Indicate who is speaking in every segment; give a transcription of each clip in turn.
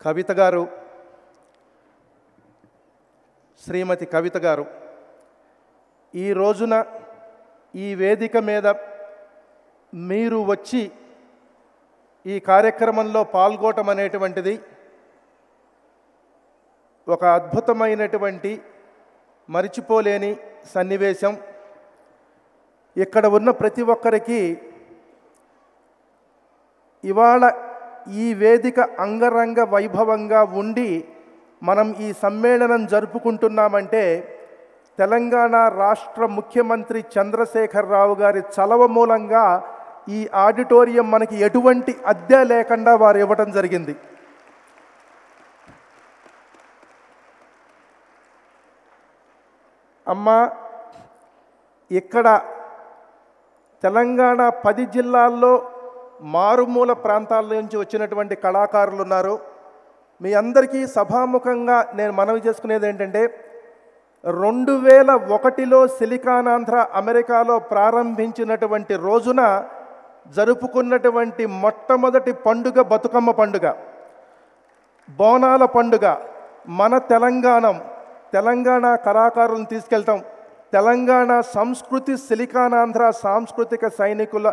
Speaker 1: కవిత గారు, శ్రీమతి కవిత గారు ఈ రోజున ఈ వేదిక మీద మీరు వచ్చి ఈ కార్యక్రమంలో పాల్గొనడం అనేటువంటిది ఒక అద్భుతమైనటువంటి మరిచిపోలేని సన్నివేశం. ఇక్కడ ఉన్న ప్రతి ఒక్కరికి ఇవాళ ఈ వేదిక అంగరంగ వైభవంగా ఉండి మనం ఈ సమ్మేళనం జరుపుకుంటున్నామంటే తెలంగాణ రాష్ట్ర ముఖ్యమంత్రి చంద్రశేఖరరావు గారి చలవ మూలంగా ఈ ఆడిటోరియం మనకి ఎటువంటి అద్దె లేకుండా వారు ఇవ్వటం జరిగింది. అమ్మా, ఇక్కడ తెలంగాణ 10 జిల్లాల్లో మారుమూల ప్రాంతాల నుంచి వచ్చినటువంటి కళాకారులు ఉన్నారు. మీ అందరికీ సభాముఖంగా నేను మనవి చేసుకునేది ఏంటంటే 2001లో సిలికానాంధ్ర అమెరికాలో ప్రారంభించినటువంటి రోజున జరుపుకున్నటువంటి మొట్టమొదటి పండుగ బతుకమ్మ పండుగ, బోనాల పండుగ. మన తెలంగాణ కళాకారులను తీసుకెళ్తాం. తెలంగాణ సంస్కృతి సిలికానాంధ్ర సాంస్కృతిక సైనికుల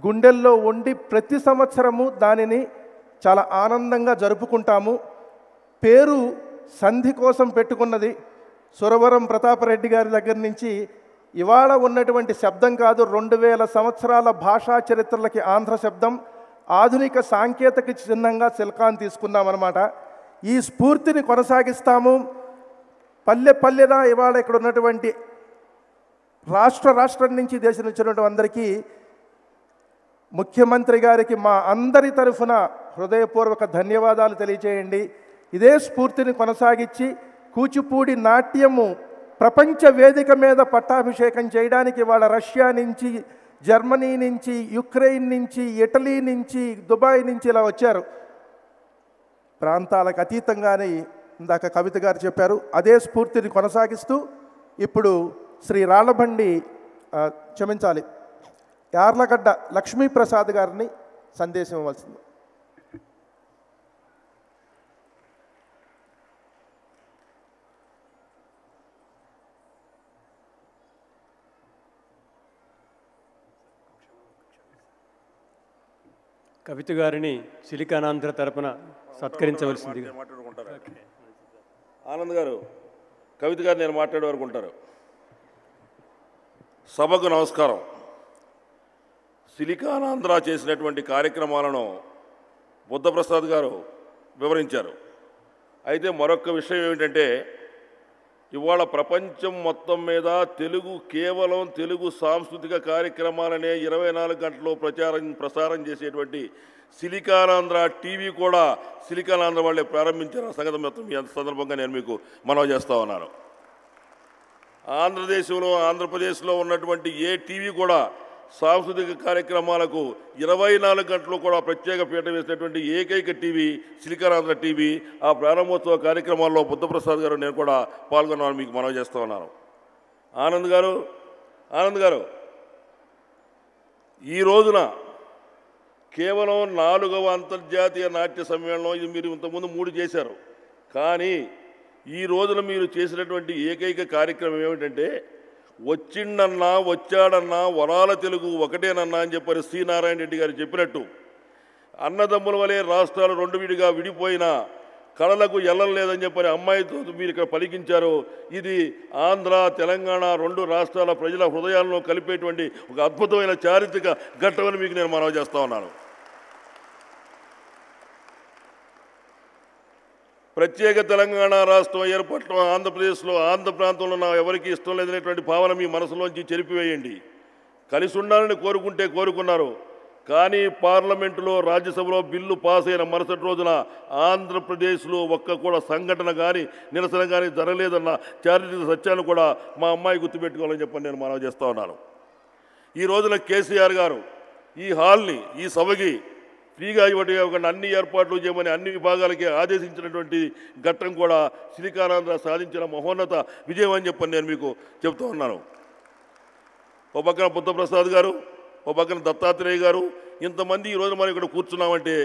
Speaker 1: గుండెల్లో ఉండి ప్రతి సంవత్సరము దానిని చాలా ఆనందంగా జరుపుకుంటాము. పేరు సంధి కోసం పెట్టుకున్నది. సురవరం ప్రతాపరెడ్డి గారి దగ్గర నుంచి ఇవాళ ఉన్నటువంటి శబ్దం కాదు, 2000 సంవత్సరాల భాషా చరిత్రలకి ఆంధ్ర శబ్దం. ఆధునిక సాంకేతిక చిహ్నంగా సిల్కాన్ తీసుకున్నామన్నమాట. ఈ స్ఫూర్తిని కొనసాగిస్తాము. పల్లెనా ఇవాళ ఇక్కడ ఉన్నటువంటి రాష్ట్రం నుంచి దేశం వచ్చినటువంటి అందరికీ ముఖ్యమంత్రి గారికి మా అందరి తరఫున హృదయపూర్వక ధన్యవాదాలు తెలియజేయండి. ఇదే స్ఫూర్తిని కొనసాగించి కూచిపూడి నాట్యము ప్రపంచ వేదిక మీద పట్టాభిషేకం చేయడానికి వాళ్ళ రష్యా నుంచి, జర్మనీ నుంచి, యుక్రెయిన్ నుంచి, ఇటలీ నుంచి, దుబాయ్ నుంచి ఇలా వచ్చారు. ప్రాంతాలకు అతీతంగానే ఇందాక కవిత గారు చెప్పారు. అదే స్ఫూర్తిని కొనసాగిస్తూ ఇప్పుడు శ్రీ రాళ్లబండి యార్లగడ్డ లక్ష్మీప్రసాద్ గారిని సందేశం ఇవ్వాల్సింది.
Speaker 2: కవిత గారిని సిలికానాంధ్ర తరపున సత్కరించవలసింది.
Speaker 3: ఆనంద్ గారు, కవిత గారు నేను మాట్లాడే వరకు ఉంటారు. సభకు నమస్కారం. సిలికానాంధ్ర చేసినటువంటి కార్యక్రమాలను బుద్ధప్రసాద్ గారు వివరించారు. అయితే మరొక విషయం ఏమిటంటే, ఇవాళ ప్రపంచం మొత్తం మీద కేవలం తెలుగు సాంస్కృతిక కార్యక్రమాలనే 24 గంటలు ప్రసారం చేసేటువంటి సిలికానాంధ్ర టీవీ కూడా సిలికానాంధ్ర వాళ్ళే ప్రారంభించారు. ఆ సంగతి మొత్తం ఈ సందర్భంగా నేను మీకు మనవి చేస్తూ ఉన్నాను. ఆంధ్రప్రదేశ్లో ఉన్నటువంటి ఏ టీవీ కూడా సాంస్కృతిక కార్యక్రమాలకు 24 గంటలు కూడా ప్రత్యేక పీట వేసినటువంటి ఏకైక టీవీ సిలికానాంధ్ర టీవీ. ఆ ప్రారంభోత్సవ కార్యక్రమాల్లో బుద్ధప్రసాద్ గారు నేను కూడా పాల్గొన్నాను, మీకు మనవి చేస్తూ ఉన్నాను. ఆనంద్ గారు ఈ రోజున కేవలం 4వ అంతర్జాతీయ నాట్య సమ్మేళనం, ఇది మీరు ఇంతకుముందు 3 చేశారు. కానీ ఈ రోజున మీరు చేసినటువంటి ఏకైక కార్యక్రమం ఏమిటంటే, వచ్చిండన్నా వచ్చాడన్నా వరాల తెలుగు ఒకటేనన్నా అని చెప్పారు సి నారాయణ రెడ్డి గారు చెప్పినట్టు. అన్నదమ్ముల వలె రాష్ట్రాలు 2 విడిగా విడిపోయినా కళలకు ఎల్లం లేదని చెప్పని అమ్మాయితో మీరు ఇక్కడ పలికించారు. ఇది ఆంధ్ర తెలంగాణ 2 రాష్ట్రాల ప్రజల హృదయాలను కలిపేటువంటి ఒక అద్భుతమైన చారిత్రక ఘట్టమని మీకు నేను మనవి చేస్తూ ఉన్నాను. ప్రత్యేక తెలంగాణ రాష్ట్రం ఏర్పడటం ఆంధ్ర ప్రాంతంలో నా ఎవరికి ఇష్టం లేదనేటువంటి భావన మీ మనసులోంచి చెరిపివేయండి. కలిసి ఉండాలని కోరుకున్నారు. కానీ పార్లమెంటులో, రాజ్యసభలో బిల్లు పాస్ అయిన మరుసటి రోజున ఆంధ్రప్రదేశ్లో ఒక్క కూడా సంఘటన కానీ నిరసన కానీ జరగలేదన్న చారిత్రక సత్యాన్ని కూడా మా అమ్మాయి గుర్తుపెట్టుకోవాలని చెప్పని నేను మనవి చేస్తూ ఉన్నాను. ఈ రోజున కేసీఆర్ గారు ఈ హాల్ని, ఈ సభకి ఫ్రీగా ఇవ్వకుండా అన్ని ఏర్పాట్లు చేయమని అన్ని విభాగాలకి ఆదేశించినటువంటి ఘట్టం కూడా సిలికానాంధ్ర సాధించిన మహోన్నత విజయం అని చెప్పని నేను మీకు చెప్తూ ఉన్నాను. ఓ పక్కన బుద్ధప్రసాద్ గారు, ఓ పక్కన దత్తాత్రేయ గారు, ఇంతమంది ఈరోజు మనం ఇక్కడ కూర్చున్నామంటే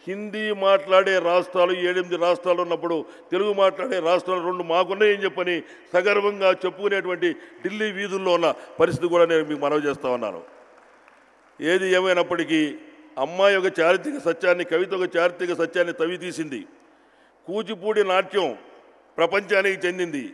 Speaker 3: హిందీ మాట్లాడే రాష్ట్రాలు 7-8 రాష్ట్రాలు ఉన్నప్పుడు తెలుగు మాట్లాడే రాష్ట్రాలు 2 మాకున్నాయని చెప్పని సగర్వంగా చెప్పుకునేటువంటి ఢిల్లీ వీధుల్లో ఉన్న పరిస్థితి కూడా నేను మీకు మనవి చేస్తూ ఉన్నాను. ఏది ఏమైనప్పటికీ అమ్మాయి ఒక చారిత్రక సత్యాన్ని, కవిత ఒక చారిత్రక సత్యాన్ని తవ్వి తీసింది. కూచిపూడి నాట్యం ప్రపంచానికి చెందింది.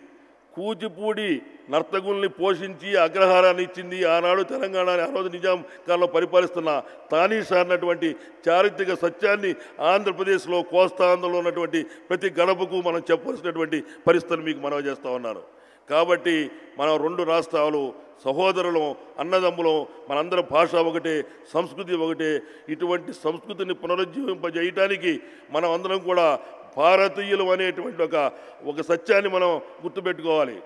Speaker 3: కూచిపూడి నర్తకుల్ని పోషించి అగ్రహారాన్ని ఇచ్చింది ఆనాడు తెలంగాణని, ఆ రోజు నిజాం కాలంలో పరిపాలిస్తున్న తానీషా అన్నటువంటి చారిత్రక సత్యాన్ని ఆంధ్రప్రదేశ్లో కోస్తాంధ్రలో ఉన్నటువంటి ప్రతి గడపకు మనం చెప్పవలసినటువంటి పరిస్థితులు మీకు మనవి చేస్తూ ఉన్నాను. కాబట్టి మనం 2 రాష్ట్రాలు సహోదరులం, అన్నదమ్ములం, మనందరం భాష ఒకటే, సంస్కృతి ఒకటే. ఇటువంటి సంస్కృతిని పునరుజ్జీవింపజేయటానికి మనం అందరం కూడా భారతీయులు అనేటువంటి ఒక సత్యాన్ని మనం గుర్తుపెట్టుకోవాలి.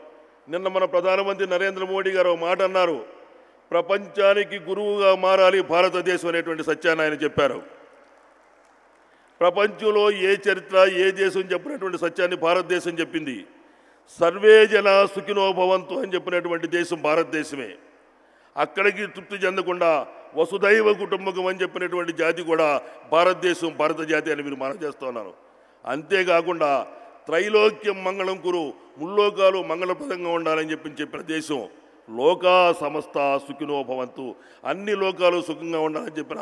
Speaker 3: నిన్న మన ప్రధానమంత్రి నరేంద్ర మోడీ గారు ఒక మాట అన్నారు, ప్రపంచానికి గురువుగా మారాలి భారతదేశం అనేటువంటి సత్యాన్ని ఆయన చెప్పారు. ప్రపంచంలో ఏ చరిత్ర, ఏ దేశం చెప్పినటువంటి సత్యాన్ని భారతదేశం చెప్పింది. సర్వే జన సుఖినో భవంతు అని చెప్పినటువంటి దేశం భారతదేశమే. అక్కడికి తృప్తి చెందకుండా వసుదైవ కుటుంబకం అని చెప్పినటువంటి జాతి కూడా భారతదేశం, భారత జాతి అని మీరు మనం చేస్తున్నారు. అంతేకాకుండా త్రైలోక్యం మంగళం కురు, ముల్లోకాలు మంగళప్రదంగా ఉండాలని చెప్పిన దేశం. లోకా సమస్త సుఖినో భవంతు, అన్ని లోకాలు సుఖంగా ఉండాలని చెప్పిన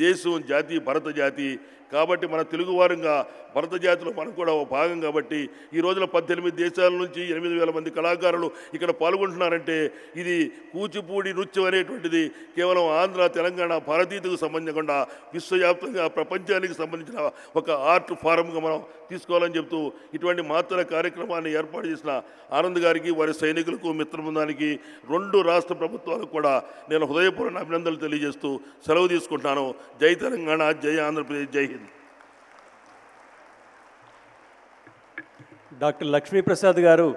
Speaker 3: దేశం, జాతి భరత జాతి. కాబట్టి మన తెలుగువారంగా భరత జాతిలో మనం కూడా ఒక భాగం. కాబట్టి ఈ రోజున 18 దేశాల నుంచి 8,000 మంది కళాకారులు ఇక్కడ పాల్గొంటున్నారంటే ఇది కూచిపూడి నృత్యం అనేటువంటిది కేవలం ఆంధ్ర, తెలంగాణ, భారతీయతకు సంబంధించకుండా విశ్వవ్యాప్తంగా ప్రపంచానికి సంబంధించిన ఒక ఆర్ట్ ఫారంగా మనం తీసుకోవాలని చెప్తూ ఇటువంటి మాత్ర కార్యక్రమాన్ని ఏర్పాటు చేసిన ఆనంద్ గారికి, వారి సైనికులకు, మిత్రబృందానికి, 2 రాష్ట్ర ప్రభుత్వాలకు కూడా నేను హృదయపూర్వక అభినందనలు తెలియజేస్తూ సెలవు తీసుకుంటున్నాను. జై తెలంగాణ, జై ఆంధ్రప్రదేశ్, జై హింద్.
Speaker 2: డాక్టర్ లక్ష్మీప్రసాద్ గారు